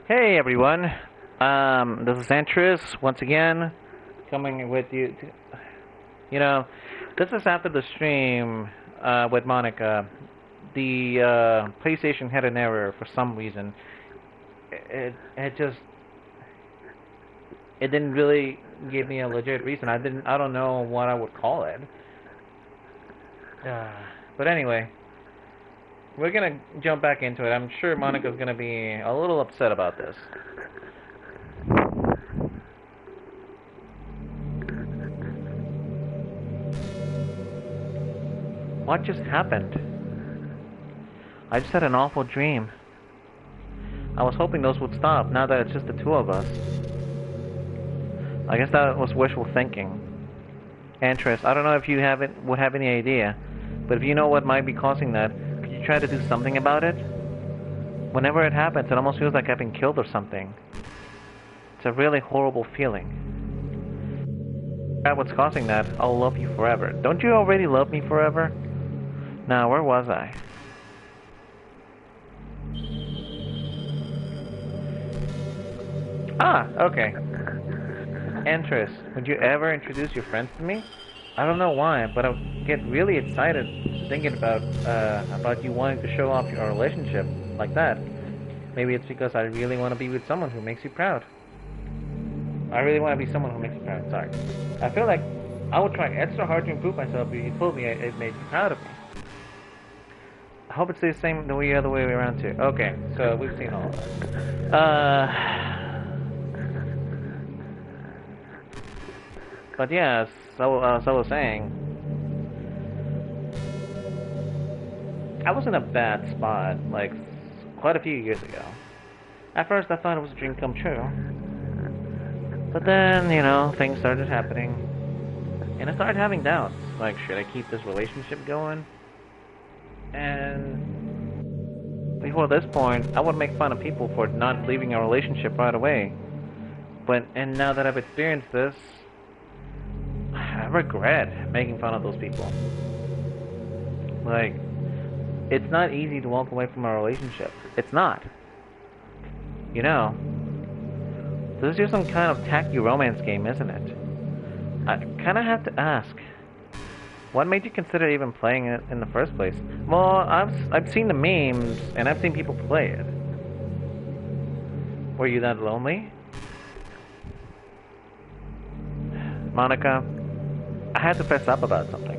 Hey everyone, this is Antris once again, coming with you. You know, this is after the stream with Monica. The PlayStation had an error for some reason. It just it didn't really give me a legit reason. I don't know what I would call it. Uh, but anyway, we're gonna jump back into it. I'm sure Monica's gonna be a little upset about this. What just happened? I just had an awful dream. I was hoping those would stop now that it's just the two of us. I guess that was wishful thinking. Antris, I don't know if you would have any idea, but if you know what might be causing that, could you try to do something about it? Whenever it happens, it almost feels like I've been killed or something. It's a really horrible feeling. What's causing that, I'll love you forever. Don't you already love me forever? Now, where was I? Ah, okay. Antris, would you ever introduce your friends to me? I don't know why, but I get really excited thinking about you wanting to show off your relationship like that. Maybe it's because I really want to be with someone who makes you proud. I really want to be someone who makes you proud. Sorry. I feel like I would try extra hard to improve myself if you told me it made you proud of me. I hope it's the same the other way around too. Okay, so we've seen all of that. But yeah, so as I was saying, I was in a bad spot, like, quite a few years ago. At first I thought it was a dream come true. But then, things started happening. And I started having doubts, like, should I keep this relationship going? And before this point, I would make fun of people for not leaving a relationship right away. And now that I've experienced this, I regret making fun of those people. Like, it's not easy to walk away from a relationship. It's not. This is just some kind of tacky romance game, isn't it? I kinda have to ask, what made you consider even playing it in the first place? Well, I've seen the memes, and I've seen people play it. Were you that lonely? Monica, I had to fess up about something.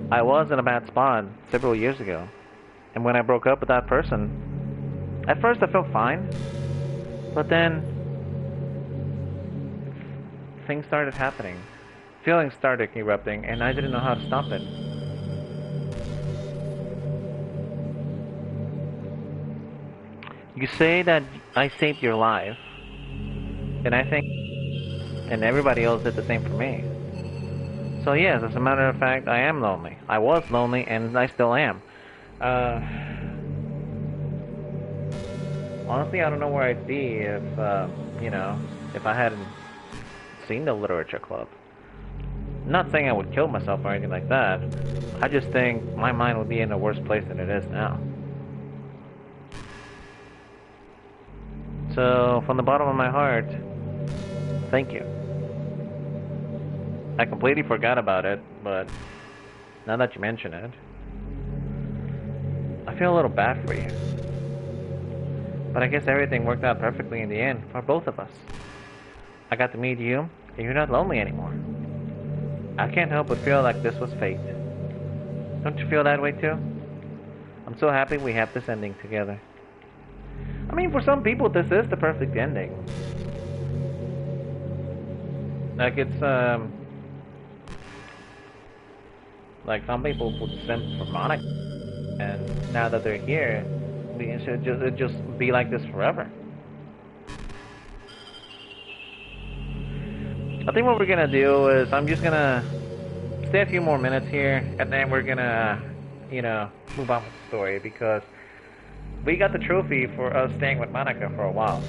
I was in a bad spot several years ago, and when I broke up with that person, at first I felt fine, but then things started happening. Feelings started erupting, and I didn't know how to stop it. You say that I saved your life, and I think and everybody else did the same for me. So yes, as a matter of fact, I am lonely. I was lonely, and I still am. Honestly, I don't know where I'd be if, if I hadn't seen the literature club. I'm not saying I would kill myself or anything like that. I just think my mind would be in a worse place than it is now. So, from the bottom of my heart, thank you. I completely forgot about it, but now that you mention it, I feel a little bad for you. But I guess everything worked out perfectly in the end for both of us. I got to meet you, and you're not lonely anymore. I can't help but feel like this was fate. Don't you feel that way too? I'm so happy we have this ending together. I mean, for some people, this is the perfect ending. Like, it's, like, some people would simp for Monica, and now that they're here, it should just be like this forever. I think what we're gonna do is I'm just gonna stay a few more minutes here, and then we're gonna, move on with the story, because we got the trophy for us staying with Monica for a while.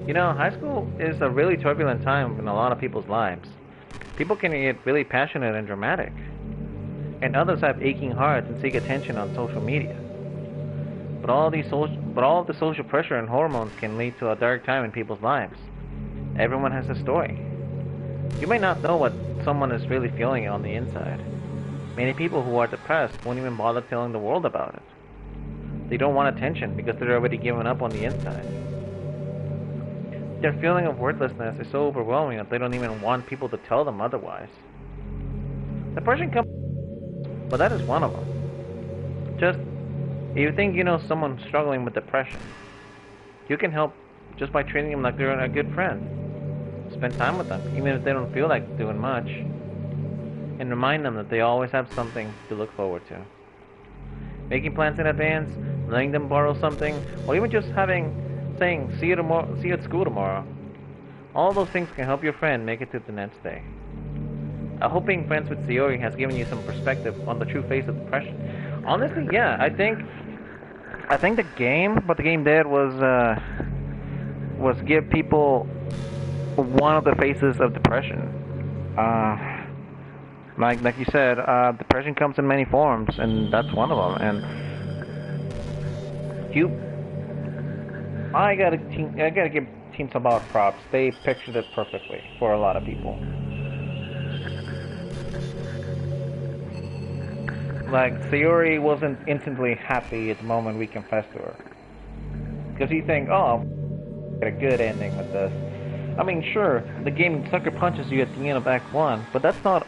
You know, high school is a really turbulent time in a lot of people's lives. People can get really passionate and dramatic, and others have aching hearts and seek attention on social media. But all of the social pressure and hormones can lead to a dark time in people's lives. Everyone has a story. You may not know what someone is really feeling on the inside. Many people who are depressed won't even bother telling the world about it. They don't want attention because they're already given up on the inside. Their feeling of worthlessness is so overwhelming that they don't even want people to tell them otherwise. Depression comes, but that is one of them. Just, if you think you know someone struggling with depression, you can help just by treating them like they're a good friend. Spend time with them, even if they don't feel like doing much, and remind them that they always have something to look forward to. Making plans in advance, letting them borrow something, or even just saying, see you at school tomorrow. All those things can help your friend make it to the next day. I hope being friends with Sayori has given you some perspective on the true face of depression. Honestly, yeah, I think what the game did was give people one of the faces of depression. Like you said, depression comes in many forms, and that's one of them. And I gotta give Team Sabal props. They pictured it perfectly for a lot of people. Like, Sayori wasn't instantly happy at the moment we confessed to her. Because you think, oh, get a good ending with this. I mean, sure, the game sucker punches you at the end of Act 1, but that's not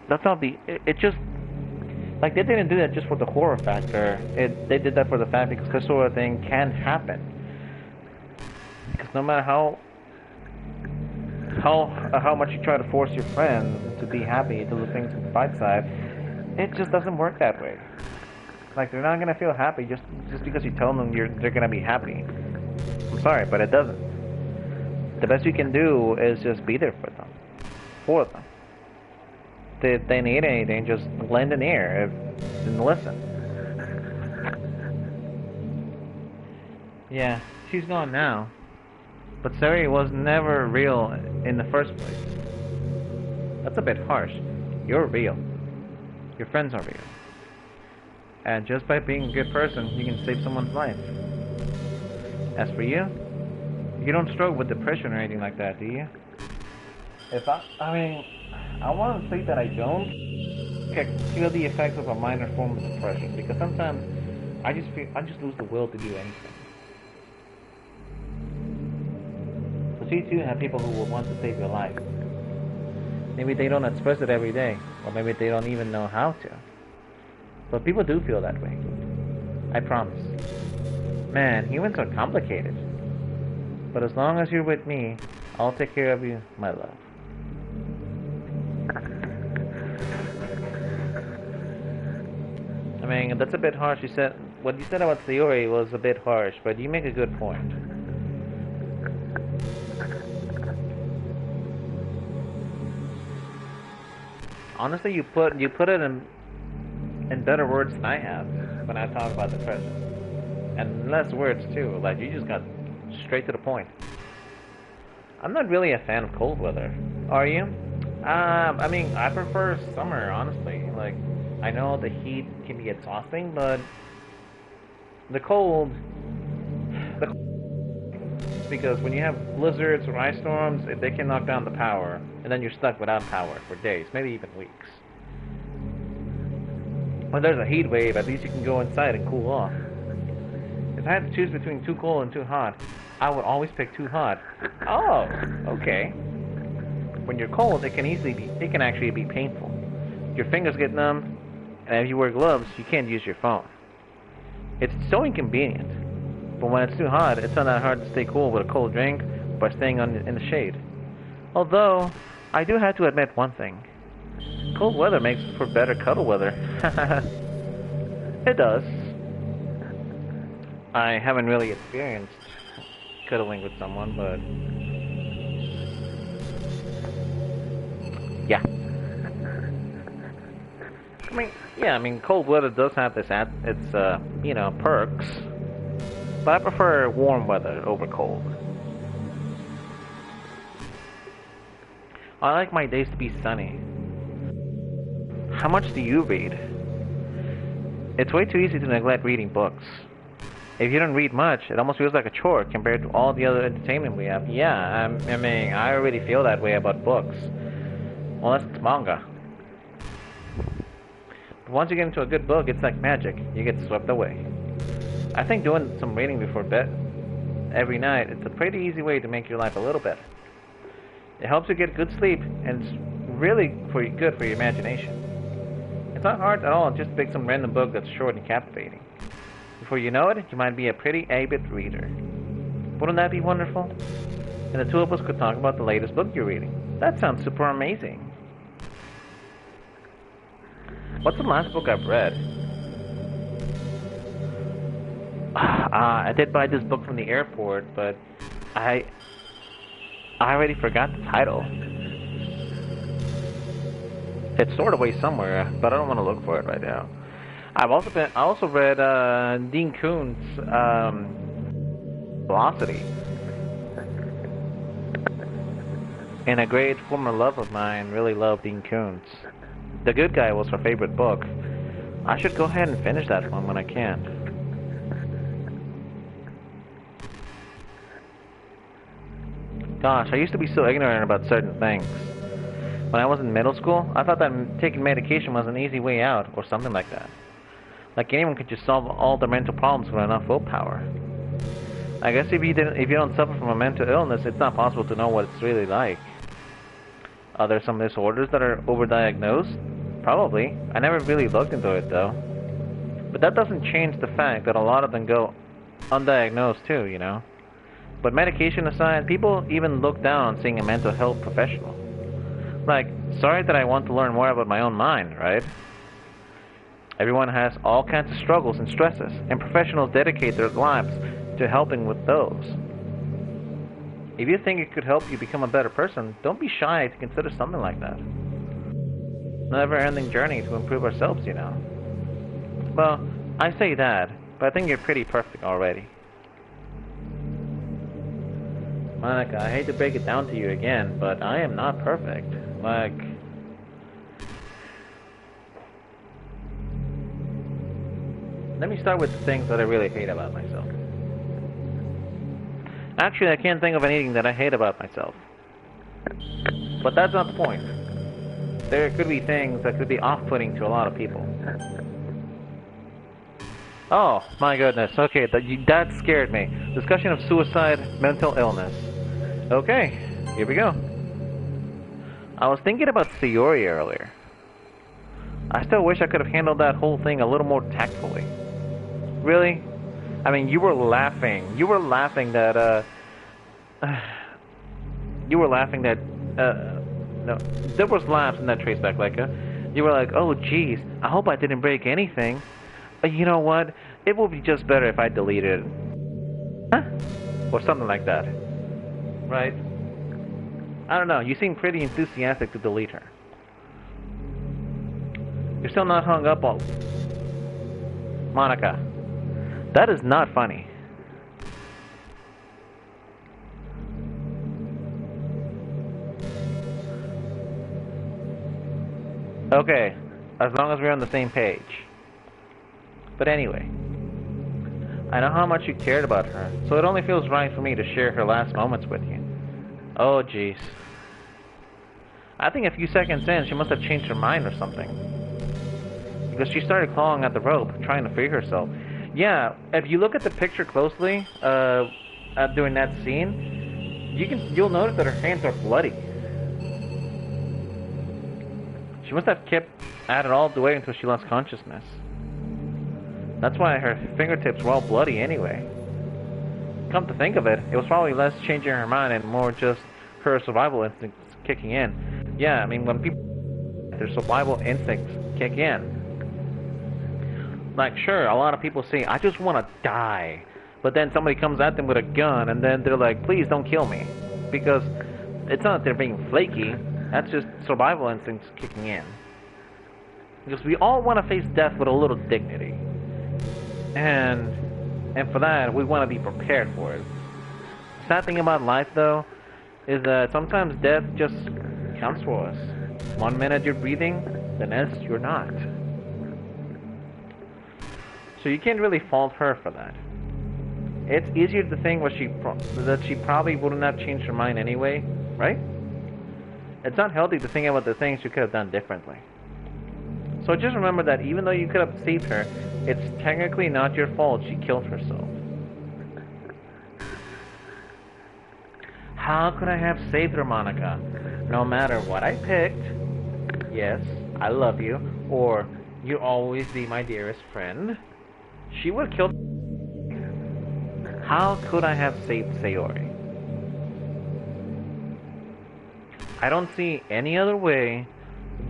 it just, like, they didn't do that just for the horror factor. They did that for the fact because this sort of thing can happen. Because no matter how much you try to force your friends to be happy, to look things from the bright side, it just doesn't work that way. Like, they're not gonna feel happy just because you tell them they're gonna be happy. I'm sorry, but it doesn't. The best you can do is just be there for them. If they need anything, just lend an ear and listen. Yeah, she's gone now. But Sari was never real in the first place. That's a bit harsh. You're real. Your friends are real. And just by being a good person, you can save someone's life. As for you don't struggle with depression or anything like that, do you? I want to say that I don't feel the effects of a minor form of depression, because sometimes I just lose the will to do anything. So you too have people who will want to save your life. Maybe they don't express it every day, or maybe they don't even know how to. But people do feel that way. I promise. Man, humans are complicated. But as long as you're with me, I'll take care of you, my love. I mean, that's a bit harsh. What you said about Sayori was a bit harsh, but you make a good point. Honestly, you put it in better words than I have when I talk about depression, and less words too. Like, you just got straight to the point. I'm not really a fan of cold weather. Are you? I mean, I prefer summer, honestly. Like, I know the heat can be exhausting, but the cold, because when you have blizzards or ice storms, they can knock down the power, and then you're stuck without power for days, maybe even weeks. When there's a heat wave, at least you can go inside and cool off. If I had to choose between too cold and too hot, I would always pick too hot. Oh, okay. When you're cold, it can actually be painful. Your fingers get numb, and if you wear gloves, you can't use your phone. It's so inconvenient. But when it's too hot, it's not that hard to stay cool with a cold drink by staying in the shade. Although, I do have to admit one thing. Cold weather makes for better cuddle weather. It does. I haven't really experienced cuddling with someone, but yeah. I mean, cold weather does have its perks, but I prefer warm weather over cold. I like my days to be sunny. How much do you read? It's way too easy to neglect reading books. If you don't read much, it almost feels like a chore compared to all the other entertainment we have. Yeah, I mean, I already feel that way about books. Unless it's manga. But once you get into a good book, it's like magic. You get swept away. I think doing some reading before bed every night, it's a pretty easy way to make your life a little better. It helps you get good sleep, and it's really good for your imagination. It's not hard at all, just pick some random book that's short and captivating. Before you know it, you might be a pretty avid reader. Wouldn't that be wonderful? And the two of us could talk about the latest book you're reading. That sounds super amazing. What's the last book I've read? I did buy this book from the airport, but I already forgot the title. It's stored away somewhere, but I don't want to look for it right now. I also read Dean Koontz' Velocity. And a great former love of mine really loved Dean Koontz. The Good Guy was her favorite book. I should go ahead and finish that one when I can. Gosh, I used to be so ignorant about certain things. When I was in middle school, I thought that taking medication was an easy way out, or something like that. Like anyone could just solve all their mental problems with enough willpower. I guess if you don't suffer from a mental illness, it's not possible to know what it's really like. Are there some disorders that are overdiagnosed? Probably. I never really looked into it though. But that doesn't change the fact that a lot of them go undiagnosed too, you know. But medication aside, people even look down on seeing a mental health professional. Like, sorry that I want to learn more about my own mind, right? Everyone has all kinds of struggles and stresses, and professionals dedicate their lives to helping with those. If you think it could help you become a better person, don't be shy to consider something like that. Never-ending journey to improve ourselves, you know. Well, I say that, but I think you're pretty perfect already. Monica, I hate to break it down to you again, but I am not perfect. Like... Let me start with the things that I really hate about myself. Actually, I can't think of anything that I hate about myself. But that's not the point. There could be things that could be off-putting to a lot of people. Oh, my goodness. Okay, that scared me. Discussion of suicide, mental illness. Okay, here we go. I was thinking about Sayori earlier. I still wish I could have handled that whole thing a little more tactfully. Really? I mean, you were laughing. You were laughing that, no, there was laughs in that traceback, Leica. You were like, oh, geez, I hope I didn't break anything. You know what? It would be just better if I deleted it. Huh? Or something like that. Right? I don't know. You seem pretty enthusiastic to delete her. You're still not hung up on... Monica. That is not funny. Okay. As long as we're on the same page. But anyway, I know how much you cared about her, so it only feels right for me to share her last moments with you. Oh, jeez. I think a few seconds in, she must have changed her mind or something. Because she started clawing at the rope, trying to free herself. Yeah, if you look at the picture closely, during that scene, you'll notice that her hands are bloody. She must have kept at it all the way until she lost consciousness. That's why her fingertips were all bloody anyway. Come to think of it, it was probably less changing her mind and more just her survival instincts kicking in. Yeah, I mean, when people... their survival instincts kick in. Like, sure, a lot of people say, I just want to die. But then somebody comes at them with a gun and then they're like, please don't kill me. Because it's not that they're being flaky, that's just survival instincts kicking in. Because we all want to face death with a little dignity. And for that, we want to be prepared for it. The sad thing about life, though, is that sometimes death just counts for us. 1 minute you're breathing, the next you're not. So you can't really fault her for that. It's easier to think that she probably wouldn't have changed her mind anyway, right? It's not healthy to think about the things you could have done differently. So just remember that even though you could have saved her, it's technically not your fault she killed herself. How could I have saved her, Monica? No matter what I picked, yes, I love you, or you'll always be my dearest friend, she would have killed. How could I have saved Sayori? I don't see any other way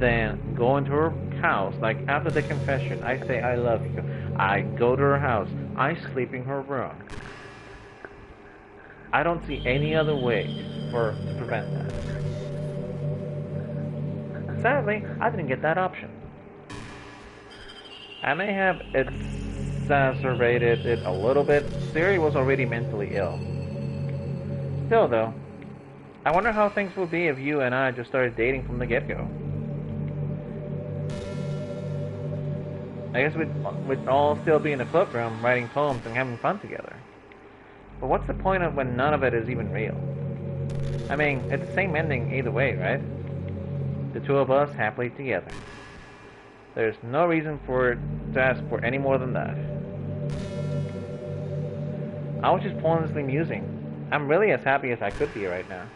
than going to her house, like after the confession, I say I love you. I go to her house. I sleep in her room. I don't see any other way to prevent that. Sadly, I didn't get that option. I may have exacerbated it a little bit. Sayori was already mentally ill. Still though, I wonder how things would be if you and I just started dating from the get-go. I guess we'd all still be in the club room writing poems and having fun together. But what's the point of when none of it is even real? I mean, it's the same ending either way, right? The two of us happily together. There's no reason to ask for any more than that. I was just pointlessly musing. I'm really as happy as I could be right now.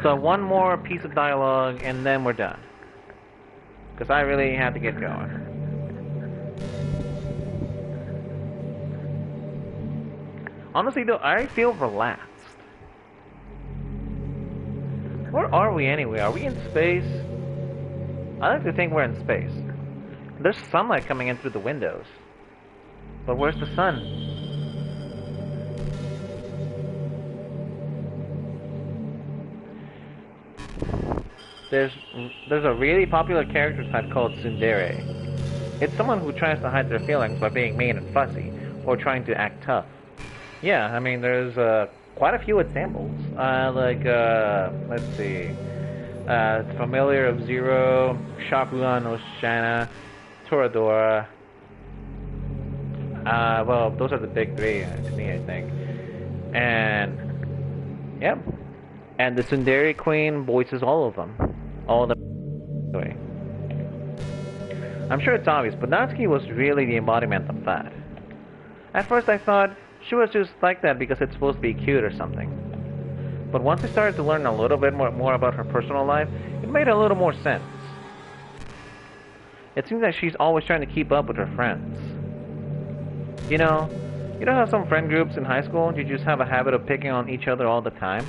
So one more piece of dialogue and then we're done. Because I really have to get going. Honestly though, I feel relaxed. Where are we anyway? Are we in space? I like to think we're in space. There's sunlight coming in through the windows. But where's the sun? There's a really popular character type called tsundere. It's someone who tries to hide their feelings by being mean and fussy, or trying to act tough. Yeah, I mean, there's quite a few examples. Let's see. Familiar of Zero, Shakugan Oshana, Toradora. Well, those are the big three to me, I think. And, yep. And the tsundere queen voices all of them. All the way. I'm sure it's obvious, but Natsuki was really the embodiment of that. At first I thought she was just like that because it's supposed to be cute or something. But once I started to learn a little bit more about her personal life, it made a little more sense. It seems like she's always trying to keep up with her friends. You know how some friend groups in high school, you just have a habit of picking on each other all the time?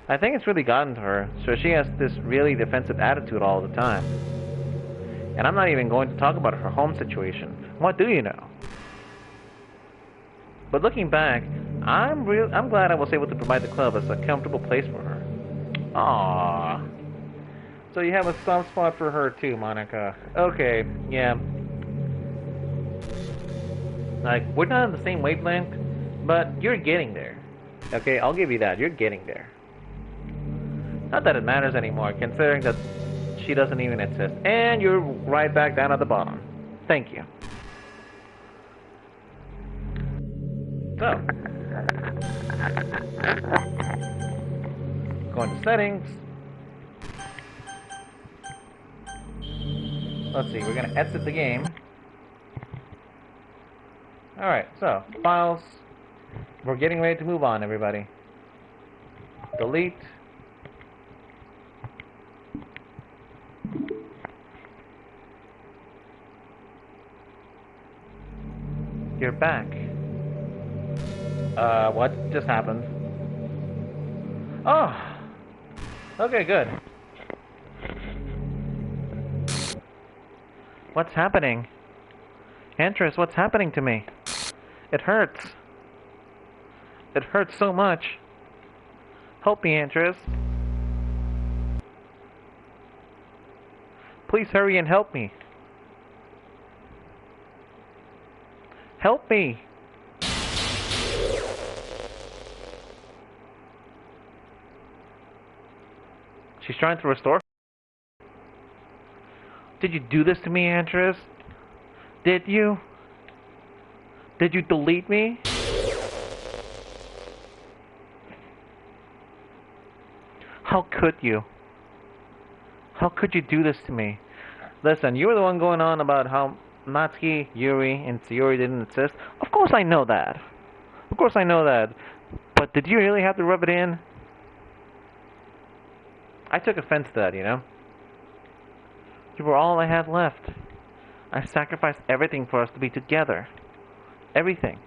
I think it's really gotten to her, so she has this really defensive attitude all the time. And I'm not even going to talk about her home situation. What do you know? But looking back, I'm glad I was able to provide the club as a comfortable place for her. Aww. So you have a soft spot for her too, Monica. Okay, yeah. Like, we're not on the same wavelength, but you're getting there. Okay, I'll give you that. You're getting there. Not that it matters anymore, considering that she doesn't even exist. And you're right back down at the bottom. Thank you. So, go into settings. Let's see, we're gonna exit the game. Alright, so, files. We're getting ready to move on, everybody. Delete. You're back. What just happened? Oh! Okay, good. What's happening? Andres, what's happening to me? It hurts. It hurts so much. Help me, Andres. Please hurry and help me. Help me! trying to restore. Did you do this to me, Andres? Did you? Did you delete me? How could you? How could you do this to me? Listen, you were the one going on about how Natsuki, Yuri, and Sayori didn't insist. Of course I know that. Of course I know that. But did you really have to rub it in? I took offense to that, you know? You were all I had left. I sacrificed everything for us to be together. Everything.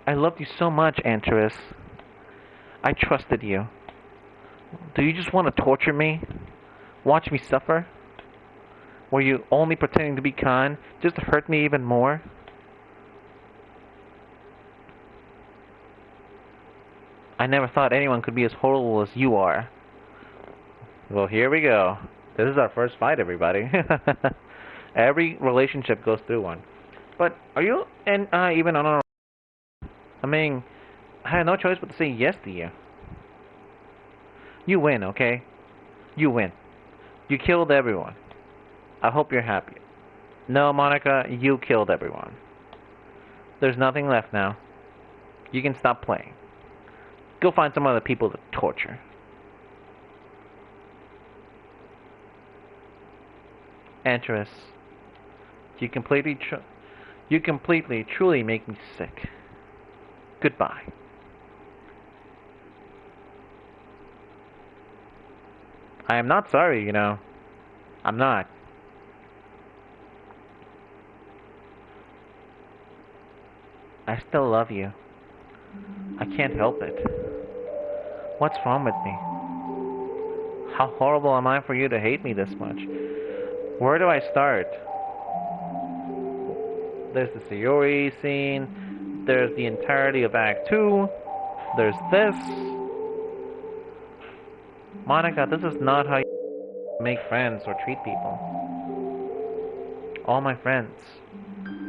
I loved you so much, Antares. I trusted you. Do you just want to torture me? Watch me suffer? Were you only pretending to be kind, just to hurt me even more? I never thought anyone could be as horrible as you are. Well, here we go. This is our first fight, everybody. Every relationship goes through one. But are you and even on a... I mean, I had no choice but to say yes to you. You win, okay? You win. You killed everyone. I hope you're happy. No, Monica, you killed everyone. There's nothing left now. You can stop playing. Go find some other people to torture. Antares, you completely, truly make me sick. Goodbye. I am not sorry, you know. I'm not. I still love you. I can't help it. What's wrong with me? How horrible am I for you to hate me this much? Where do I start? There's the Sayori scene. There's the entirety of Act 2. There's this. Monica, this is not how you make friends or treat people. All my friends.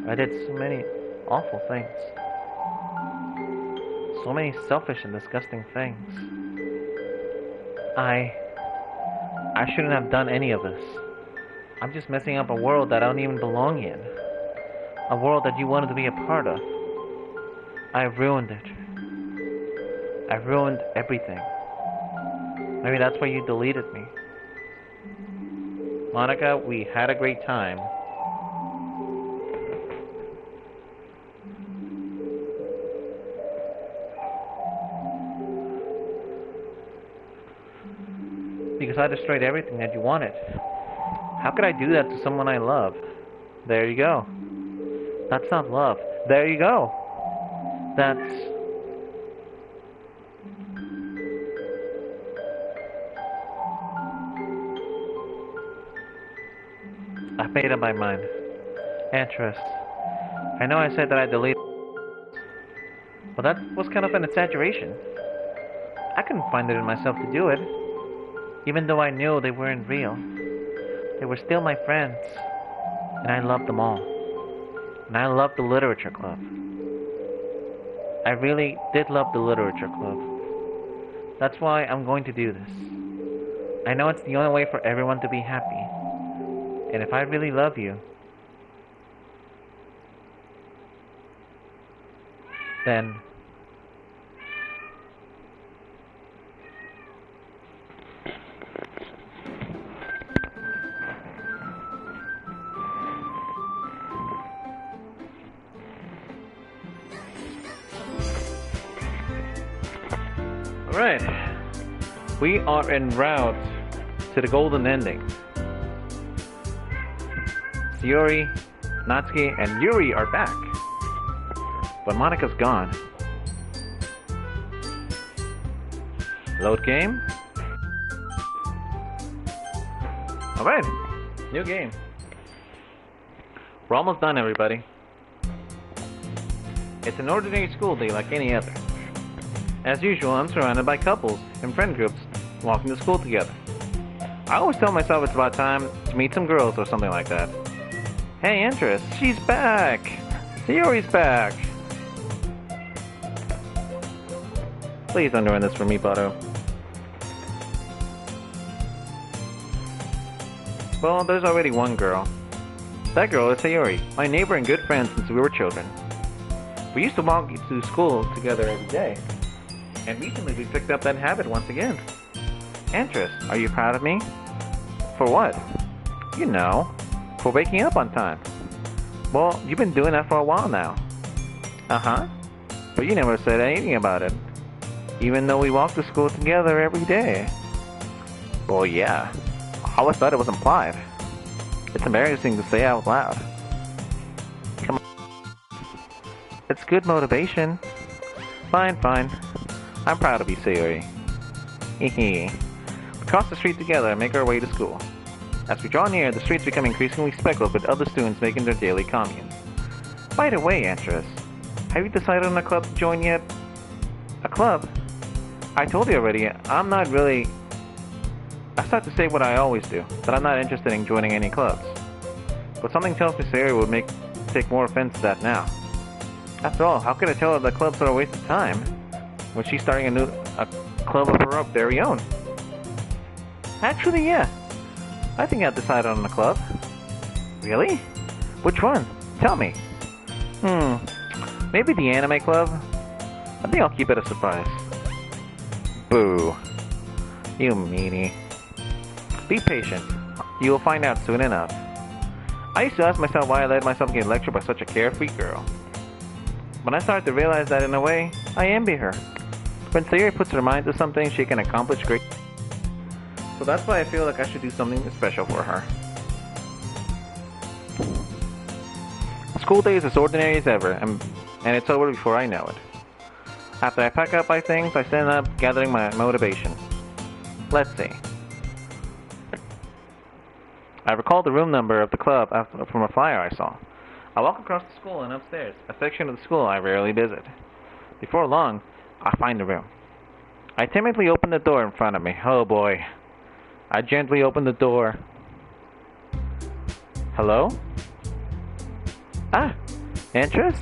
I did so many awful things. So many selfish and disgusting things. I shouldn't have done any of this. I'm just messing up a world that I don't even belong in. A world that you wanted to be a part of. I've ruined it. I've ruined everything. Maybe that's why you deleted me. Monica, we had a great time. Because I destroyed everything that you wanted. How could I do that to someone I love? There you go. That's not love. There you go. That's... I've made up my mind. Antares, I know I said that I deleted, but that was kind of an exaggeration. I couldn't find it in myself to do it, even though I knew they weren't real. They were still my friends, and I loved them all. And I loved the literature club. I really did love the literature club. That's why I'm going to do this. I know it's the only way for everyone to be happy. And if I really love you, then alright, we are en route to the golden ending. Sayori, Natsuki, and Yuri are back, but Monica's gone. Load game. Alright, new game. We're almost done, everybody. It's an ordinary school day like any other. As usual, I'm surrounded by couples and friend groups walking to school together. I always tell myself it's about time to meet some girls or something like that. Hey, Andres, she's back! Sayori's back! Please don't ruin this for me, Bato. Well, there's already one girl. That girl is Sayori, my neighbor and good friend since we were children. We used to walk to school together every day. And recently we picked up that habit once again. Interest, are you proud of me? For what? You know, for waking up on time. Well, you've been doing that for a while now. Uh-huh. But you never said anything about it. Even though we walk to school together every day. Well, yeah. I always thought it was implied. It's embarrassing to say out loud. Come on. It's good motivation. Fine, fine. I'm proud of you, Sayori. Hehe. We cross the street together and make our way to school. As we draw near, the streets become increasingly speckled with other students making their daily communes. By the way, Antris, have you decided on a club to join yet? A club? I told you already, I'm not really... I start to say what I always do, that I'm not interested in joining any clubs. But something tells me Sayori would take more offense to that now. After all, how could I tell her that clubs are a waste of time when she's starting a club of her very own? Actually, yeah. I think I've decided on a club. Really? Which one? Tell me. Maybe the anime club? I think I'll keep it a surprise. Boo. You meanie. Be patient. You will find out soon enough. I used to ask myself why I let myself get lectured by such a carefree girl. But I started to realize that in a way, I envy her. When Sayori puts her mind to something, she can accomplish great. So that's why I feel like I should do something special for her. School day is as ordinary as ever, and it's over before I know it. After I pack up my things, I stand up, gathering my motivation. Let's see. I recall the room number of the club from a flyer I saw. I walk across the school and upstairs, a section of the school I rarely visit. Before long, I find the room. I timidly open the door in front of me. Oh boy. I gently open the door. Hello? Ah, Antris?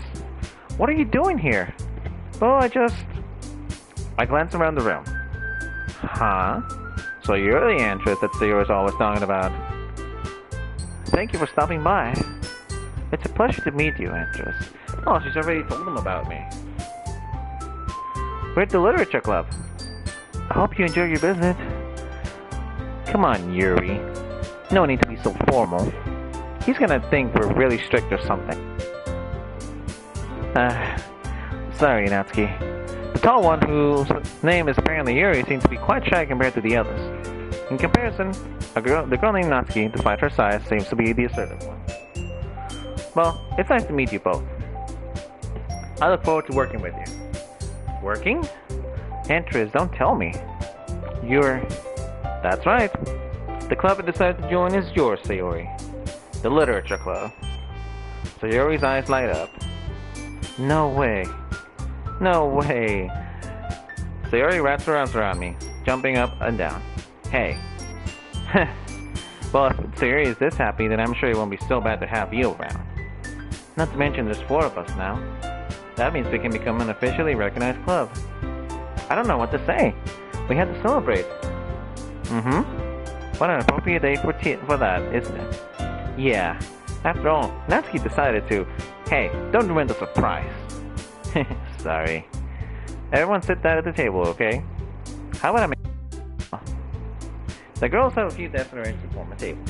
What are you doing here? Oh, I glance around the room. Huh? So you're the Antris that Sayori's always talking about. Thank you for stopping by. It's a pleasure to meet you, Antris. Oh, she's already told them about me. We're at the Literature Club. I hope you enjoy your visit. Come on, Yuri. No need to be so formal. He's gonna think we're really strict or something. Sorry, Natsuki. The tall one, whose name is apparently Yuri, seems to be quite shy compared to the others. In comparison, the girl named Natsuki, despite her size, seems to be the assertive one. Well, it's nice to meet you both. I look forward to working with you. Working? Antris, don't tell me. That's right. The club I decided to join is yours, Sayori. The Literature Club. Sayori's eyes light up. No way. No way. Sayori wraps her arms around me, jumping up and down. Hey. Well, if Sayori is this happy, then I'm sure it won't be so bad to have you around. Not to mention there's 4 of us now. That means we can become an officially recognized club. I don't know what to say. We have to celebrate. What an appropriate day for that, isn't it? Yeah. After all, Natsuki decided to... Hey, don't ruin the surprise. Sorry. Everyone sit down at the table, okay? How would I make... The girls have a few desks arranged to form a table.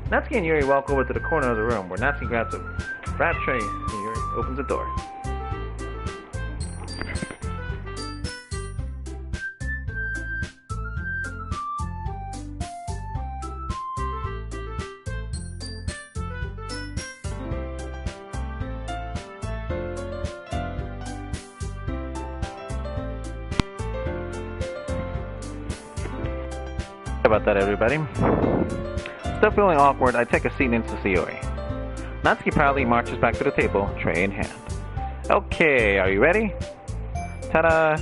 Natsuki and Yuri walk over to the corner of the room where Natsuki grabs a wrap tray and Yuri opens the door. About that, everybody. Still feeling awkward, I take a seat next to Sayori. Natsuki proudly marches back to the table, tray in hand. Okay, are you ready? Ta-da!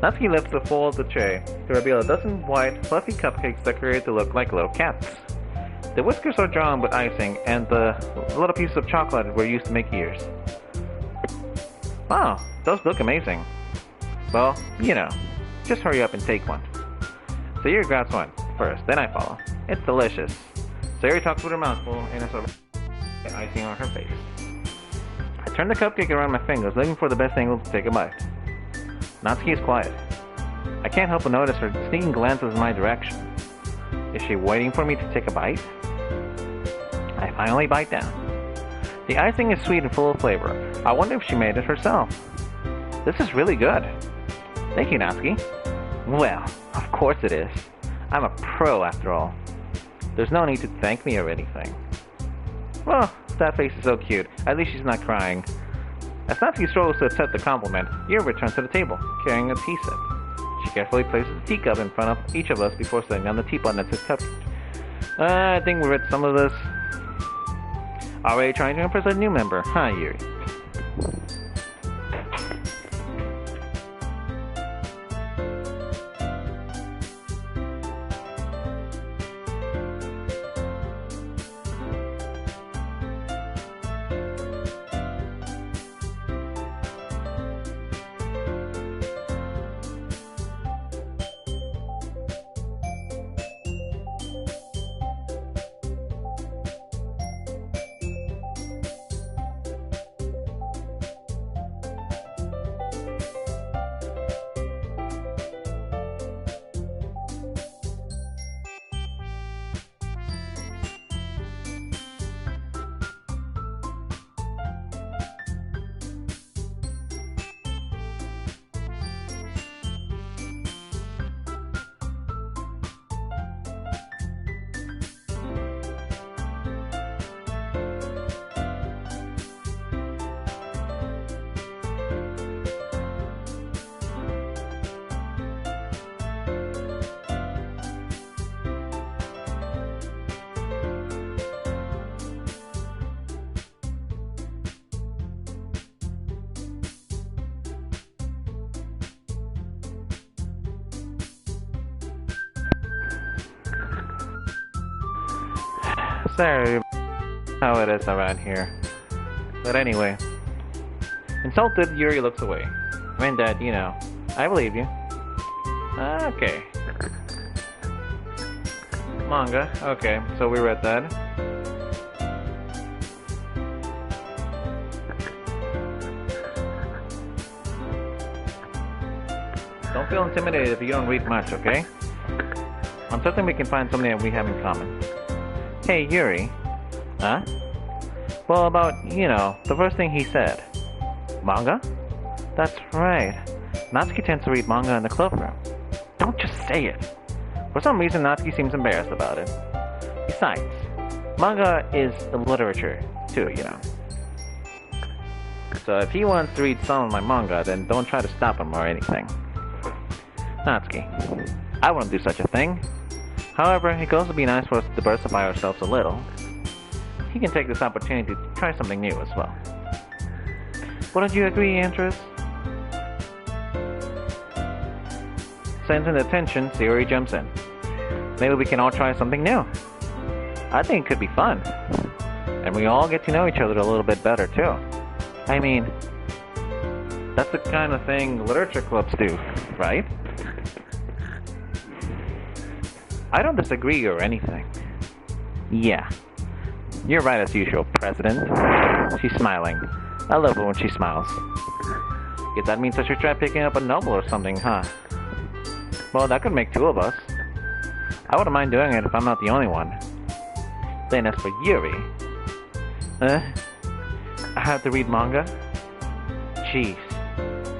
Natsuki lifts the fold of the tray to reveal a dozen white, fluffy cupcakes decorated to look like little cats. The whiskers are drawn with icing, and the little pieces of chocolate were used to make ears. Wow, those look amazing. Well, you know, just hurry up and take one. Sayori grabs one. first, then I follow. It's delicious. Sayori talks with her mouth full and a sort of icing on her face. I turn the cupcake around my fingers, looking for the best angle to take a bite. Natsuki is quiet. I can't help but notice her sneaking glances in my direction. Is she waiting for me to take a bite? I finally bite down. The icing is sweet and full of flavor. I wonder if she made it herself. This is really good. Thank you, Natsuki. Well, of course it is. I'm a pro after all. There's no need to thank me or anything. Well, that face is so cute. At least she's not crying. As Natsuki struggles to accept the compliment, Yuri returns to the table, carrying a tea set. She carefully places the teacup in front of each of us before setting down the teapot that says cupcake. I think we read some of this. Already trying to impress a new member, huh, Yuri? Sorry how it is around here. But anyway. Insulted, Yuri looks away. When that, you know, I believe you. Okay. Manga. Okay, so we read that. Don't feel intimidated if you don't read much, okay? I'm certain we can find something that we have in common. Hey, Yuri. Huh? Well, about, you know, the first thing he said. Manga? That's right. Natsuki tends to read manga in the club room. Don't just say it. For some reason, Natsuki seems embarrassed about it. Besides, manga is literature, too, you know. So if he wants to read some of my manga, then don't try to stop him or anything. Natsuki, I wouldn't do such a thing. However, it could also be nice for us to diversify ourselves a little. He can take this opportunity to try something new as well. Wouldn't you agree, Andres? Sensing the tension, Sayori jumps in. Maybe we can all try something new. I think it could be fun. And we all get to know each other a little bit better, too. I mean, that's the kind of thing literature clubs do, right? I don't disagree or anything. Yeah. You're right as usual, President. She's smiling. I love it when she smiles. Guess that means I should try picking up a novel or something, huh? Well, that could make two of us. I wouldn't mind doing it if I'm not the only one. Then as for Yuri... I have to read manga? Jeez.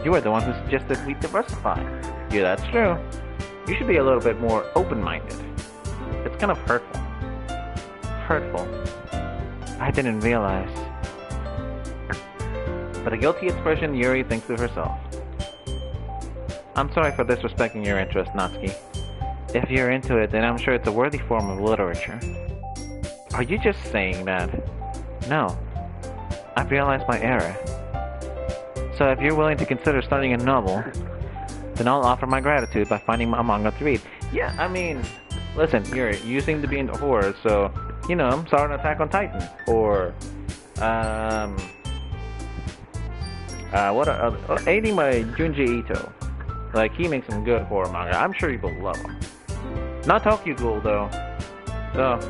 You are the one who suggested we diversify. Yeah, that's true. You should be a little bit more open-minded. It's kind of hurtful. Hurtful. I didn't realize. But a guilty expression, Yuri thinks to herself. I'm sorry for disrespecting your interest, Natsuki. If you're into it, then I'm sure it's a worthy form of literature. Are you just saying that? No. I've realized my error. So if you're willing to consider starting a novel, then I'll offer my gratitude by finding a manga to read. Yeah, I mean, listen, you seem to be into horror, so, you know, start an Attack on Titan. Or, aiding by Junji Ito. Like, he makes some good horror manga. I'm sure you will love him. Not Tokyo Ghoul though. So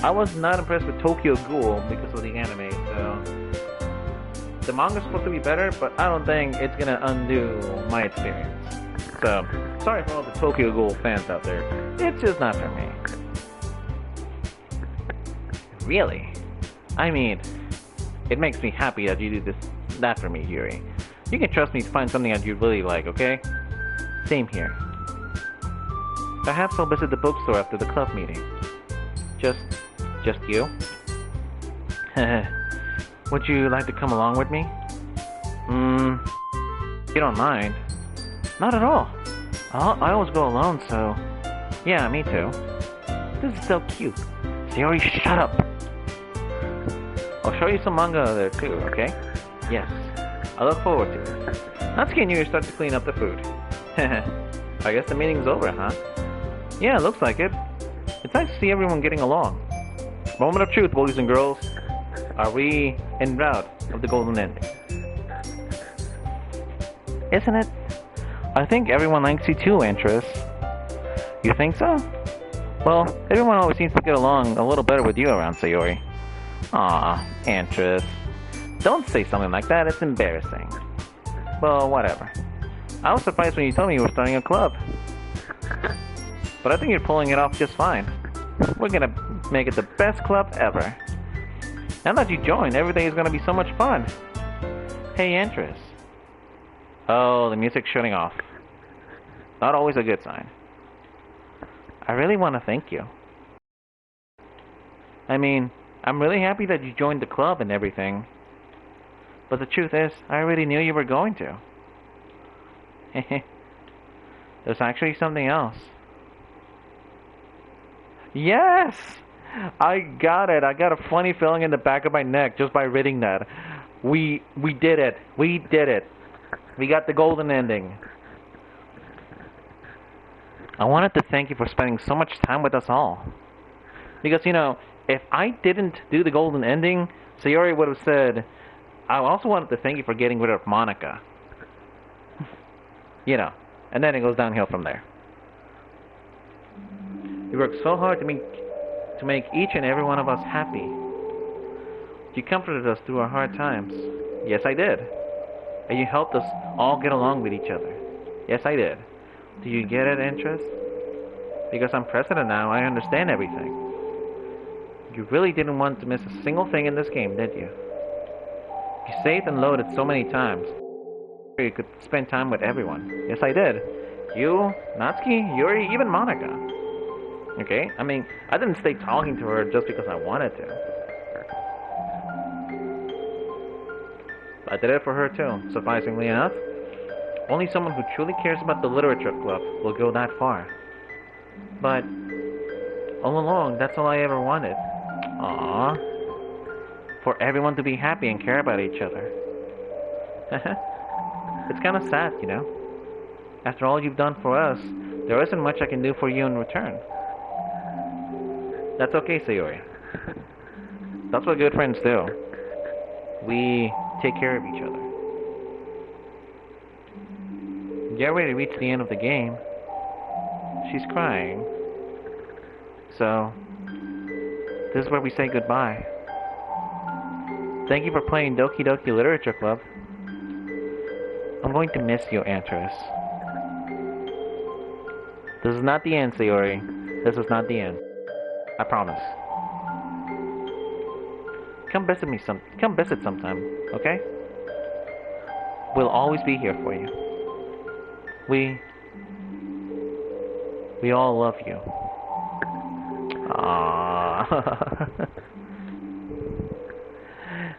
I was not impressed with Tokyo Ghoul because of the anime. So the manga's supposed to be better, but I don't think it's gonna undo my experience. So sorry for all the Tokyo Ghoul fans out there. It's just not for me. Really? I mean, it makes me happy that you do that for me, Yuri. You can trust me to find something that you really like, okay? Same here. Perhaps I'll visit the bookstore after the club meeting. Just you? Would you like to come along with me? You don't mind? Not at all. I always go alone, so... Yeah, me too. This is so cute. Sayori, shut up! I'll show you some manga there too, okay? Yes. I look forward to it. Natsuki and you start to clean up the food. I guess the meeting's over, huh? Yeah, it looks like it. It's nice to see everyone getting along. Moment of truth, boys and girls. Are we en route of the golden ending? Isn't it? I think everyone likes you too, Antris. You think so? Well, everyone always seems to get along a little better with you around, Sayori. Aw, Antris. Don't say something like that, it's embarrassing. Well, whatever. I was surprised when you told me you were starting a club. But I think you're pulling it off just fine. We're gonna make it the best club ever. Now that you joined, everything is gonna be so much fun. Hey, Antris. Oh, the music's shutting off. Not always a good sign. I really want to thank you. I mean, I'm really happy that you joined the club and everything. But the truth is, I already knew you were going to. There's actually something else. Yes! I got it. I got a funny feeling in the back of my neck just by reading that. We did it. We did it. We got the golden ending. I wanted to thank you for spending so much time with us all. Because, you know, if I didn't do the golden ending, Sayori would have said, I also wanted to thank you for getting rid of Monica. You know, and then it goes downhill from there. You worked so hard to make each and every one of us happy. You comforted us through our hard times. Yes, I did. And you helped us all get along with each other. Yes, I did. Do you get it, Antris? Because I'm president now, I understand everything. You really didn't want to miss a single thing in this game, did you? You saved and loaded so many times. You could spend time with everyone. Yes, I did. You, Natsuki, Yuri, even Monica. Okay? I mean, I didn't stay talking to her just because I wanted to. I did it for her too, surprisingly enough. Only someone who truly cares about the literature club will go that far. But all along, that's all I ever wanted. Aww. For everyone to be happy and care about each other. It's kind of sad, you know. After all you've done for us, there isn't much I can do for you in return. That's okay, Sayori. That's what good friends do. We take care of each other. Get ready to reach the end of the game. She's crying. So, this is where we say goodbye. Thank you for playing Doki Doki Literature Club. I'm going to miss you, Antris. This is not the end, Sayori. This is not the end. I promise. Come visit sometime, okay? We'll always be here for you. We all love you. Aww.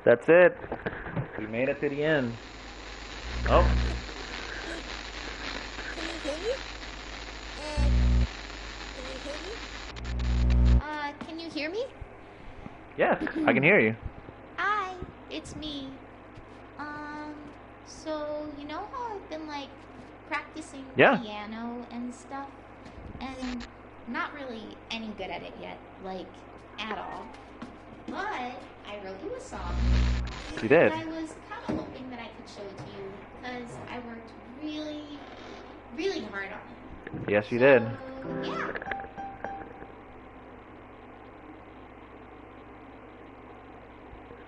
That's it. We made it to the end. Oh. Can you hear me? Yes, I can hear you. Hi, it's me. So you know how I've been like practicing piano and stuff, and not really any good at it yet, like at all. But I wrote you a song. You did. And I was kind of hoping that I could show it to you because I worked really, really hard on it. Yes, you did. So, yeah.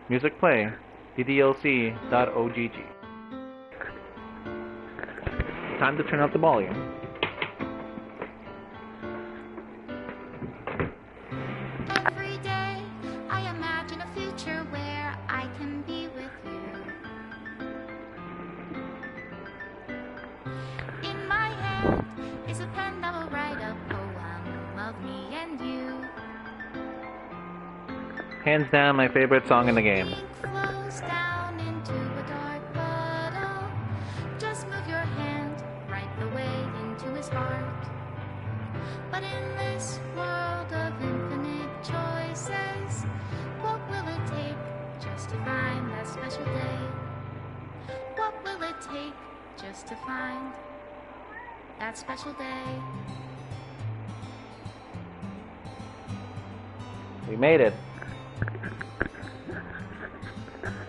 Music play. ddlc.ogg. Time to turn up the volume. Every day I imagine a future where I can be with you. In my hand is a pen that will write a poem of me and you. Hands down, my favorite song in the game. Ink flows down into a dark puddle. Just move your hand right the way into his heart. But in this world of infinite choices, what will it take just to find that special day? What will it take just to find that special day? We made it.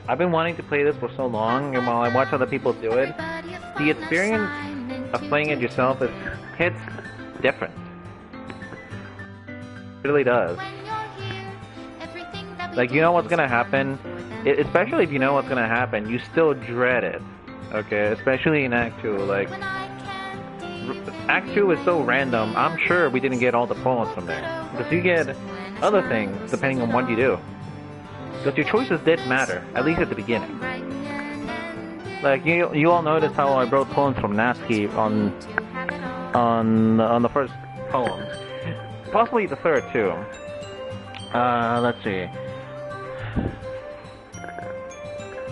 I've been wanting to play this for so long, and while I watch other people do it, the experience of playing it yourself hits different. It really does. Like, you know what's gonna happen, especially if you know what's gonna happen, you still dread it. Okay, especially in Act 2. Like, Act 2 is so random, I'm sure we didn't get all the poems from there. Because you get other things depending on what you do. Because your choices did matter, at least at the beginning. Like, you all noticed how I wrote poems from Nasky on the first poems. Possibly the third, too. Let's see.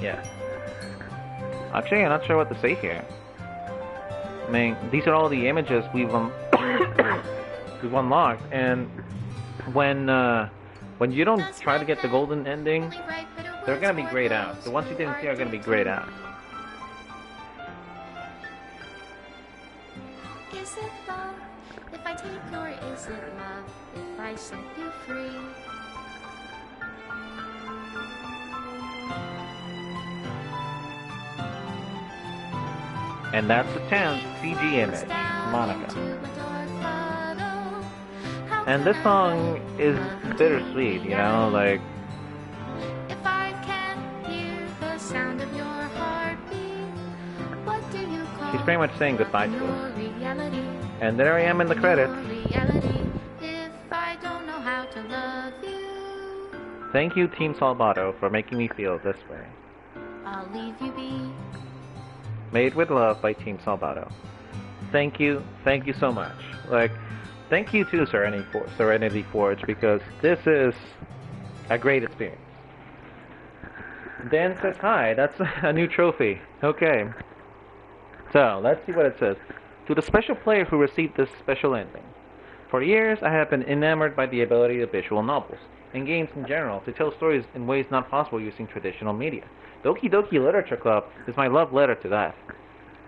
Yeah. Actually, I'm not sure what to say here. I mean, these are all the images we've unlocked, and when you don't try to get the golden ending, they're gonna be grayed out. The ones you didn't see are gonna be grayed out. Is it love if I take your is it love if I set you free? And that's the 10th CG image, Monica. And this song is bittersweet, you know, like... If I can't hear the sound of your heartbeat, what do you call she's pretty much saying goodbye to us. reality? And there I am in the credits. Reality, if I don't know how to love you, Thank you, Team Salvato, for making me feel this way. I'll leave you be. Made with love by Team Salvato. Thank you so much. Like, thank you to Serenity Forge, because this is a great experience. Dan says hi, that's a new trophy. Okay. So, let's see what it says. To the special player who received this special ending. For years, I have been enamored by the ability of visual novels, and games in general, to tell stories in ways not possible using traditional media. Doki Doki Literature Club is my love letter to that.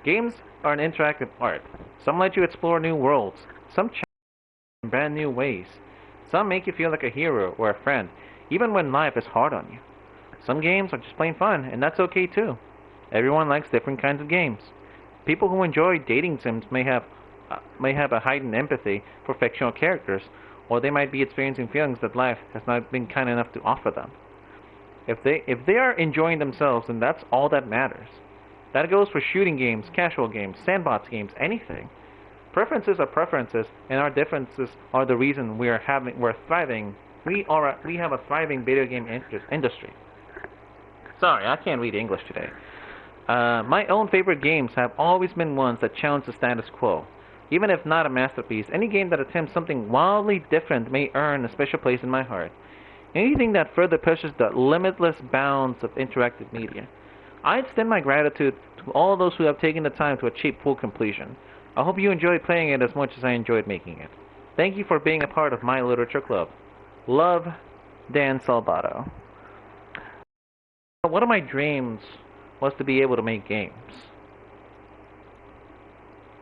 Games are an interactive art. Some let you explore new worlds. Some challenge you in brand new ways. Some make you feel like a hero or a friend, even when life is hard on you. Some games are just plain fun, and that's okay too. Everyone likes different kinds of games. People who enjoy dating sims may have a heightened empathy for fictional characters, or they might be experiencing feelings that life has not been kind enough to offer them. If they are enjoying themselves, then that's all that matters. That goes for shooting games, casual games, sandbox games, anything. Preferences are preferences, and our differences are the reason we're thriving. We have a thriving video game industry. Sorry, I can't read English today. My own favorite games have always been ones that challenge the status quo. Even if not a masterpiece, any game that attempts something wildly different may earn a special place in my heart. Anything that further pushes the limitless bounds of interactive media. I extend my gratitude to all those who have taken the time to achieve full completion. I hope you enjoyed playing it as much as I enjoyed making it. Thank you for being a part of my literature club. Love, Dan Salvato. One of my dreams was to be able to make games.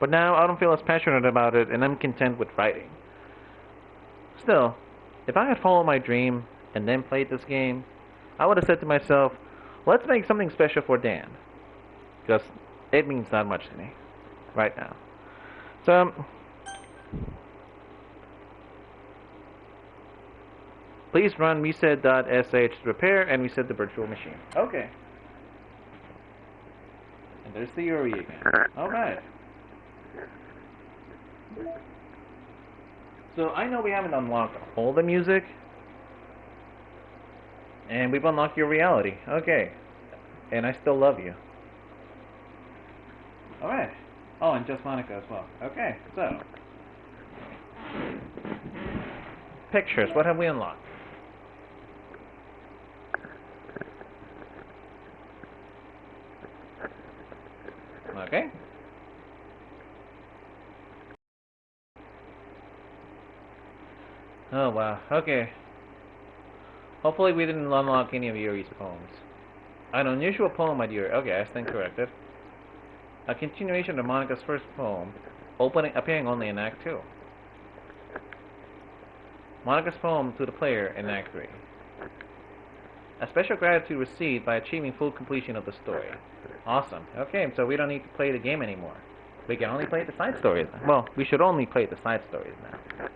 But now I don't feel as passionate about it, and I'm content with writing. Still, if I had followed my dream and then played this game, I would have said to myself, let's make something special for Dan. Because it means that much to me right now. So, Please run reset.sh to repair and reset the virtual machine. Okay. And there's the Yuri again. Alright. So I know we haven't unlocked all the music. And we've unlocked your reality. Okay. And I still love you. Alright. Oh, and just Monica as well. Okay, so. Pictures, what have we unlocked? Okay. Oh wow, okay. Hopefully we didn't unlock any of Yuri's poems. An unusual poem, my dear. Okay, I stand corrected. A continuation of Monica's first poem, appearing only in Act 2. Monica's poem to the player in Act 3. A special gratitude received by achieving full completion of the story. Awesome. Okay, so we don't need to play the game anymore. We can only play the side stories. Well, we should only play the side stories now.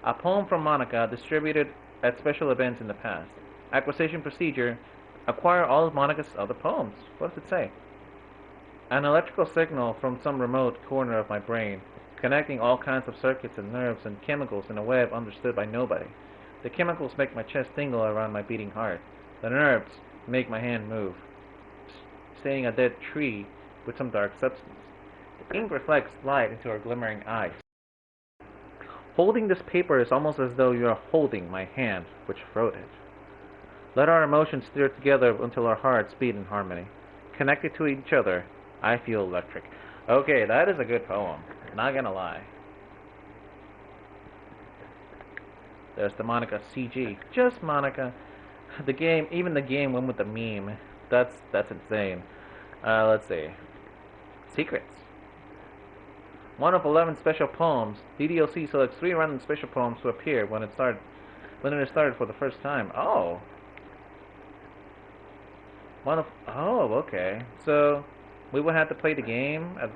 A poem from Monica distributed at special events in the past. Acquisition procedure. Acquire all of Monica's other poems. What does it say? An electrical signal from some remote corner of my brain, connecting all kinds of circuits and nerves and chemicals in a web understood by nobody. The chemicals make my chest tingle around my beating heart. The nerves make my hand move, staining a dead tree with some dark substance. The ink reflects light into her glimmering eyes. Holding this paper is almost as though you are holding my hand, which wrote it. Let our emotions stir together until our hearts beat in harmony. Connected to each other, I feel electric. Okay, that is a good poem. Not gonna lie. There's the Monica CG. Just Monica. The game, even the game went with the meme. That's insane. Let's see. Secrets. 1 of 11 special poems. DDLC selects 3 random special poems to appear when it is started for the first time. Oh. Okay. So we would have to play the game at,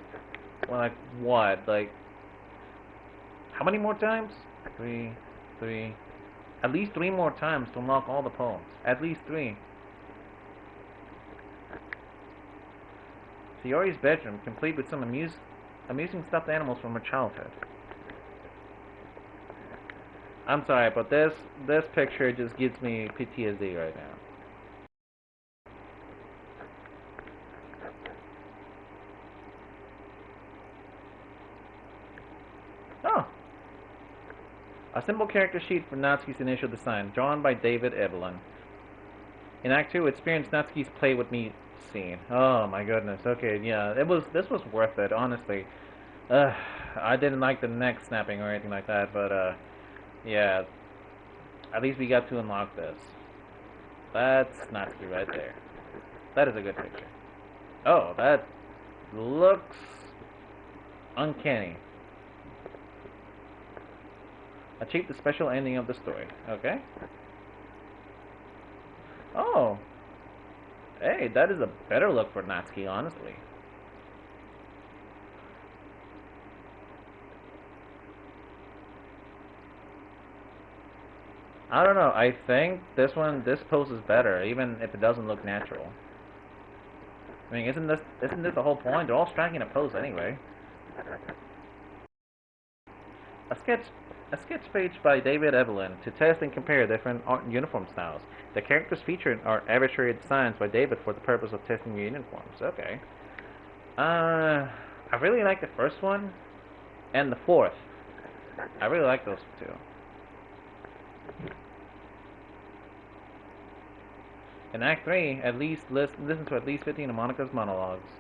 well, like what? Like how many more times? Three. At least 3 more times to unlock all the poems. At least 3. Fiori's bedroom, complete with some amusing stuffed animals from her childhood. I'm sorry, but this picture just gives me PTSD right now. Oh! A simple character sheet for Natsuki's initial design, drawn by David Evelyn. In Act 2, experience Natsuki's play with me scene. Oh my goodness. Okay, yeah, this was worth it, honestly. I didn't like the neck snapping or anything like that, but yeah, at least we got to unlock this. That's Natsuki right there. That is a good picture. Oh, that looks uncanny. Achieve the special ending of the story. Okay. Oh. Hey, that is a better look for Natsuki, honestly. I don't know. I think this pose is better, even if it doesn't look natural. I mean, isn't this the whole point? They're all striking a pose anyway. A sketch page by David Evelyn to test and compare different art and uniform styles. The characters featured are arbitrary designs by David for the purpose of testing new uniforms. Okay. I really like the first one and the fourth. I really like those two. In Act 3, at least listen to at least 15 of Monica's monologues.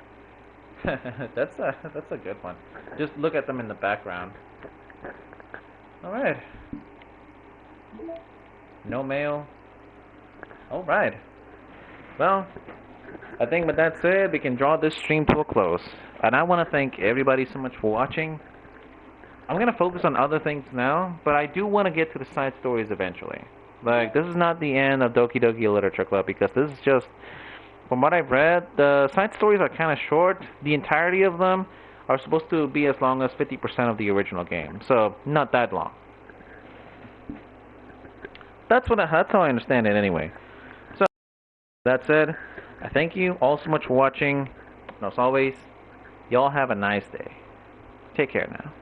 That's a good one. Just look at them in the background. Alright. No mail. Alright. Well, I think with that said, we can draw this stream to a close. And I want to thank everybody so much for watching. I'm going to focus on other things now, but I do want to get to the side stories eventually. Like, this is not the end of Doki Doki Literature Club, because this is just, from what I've read, the side stories are kind of short. The entirety of them are supposed to be as long as 50% of the original game. So, not that long. That's how I understand it anyway. So, that said, I thank you all so much for watching. And as always, y'all have a nice day. Take care now.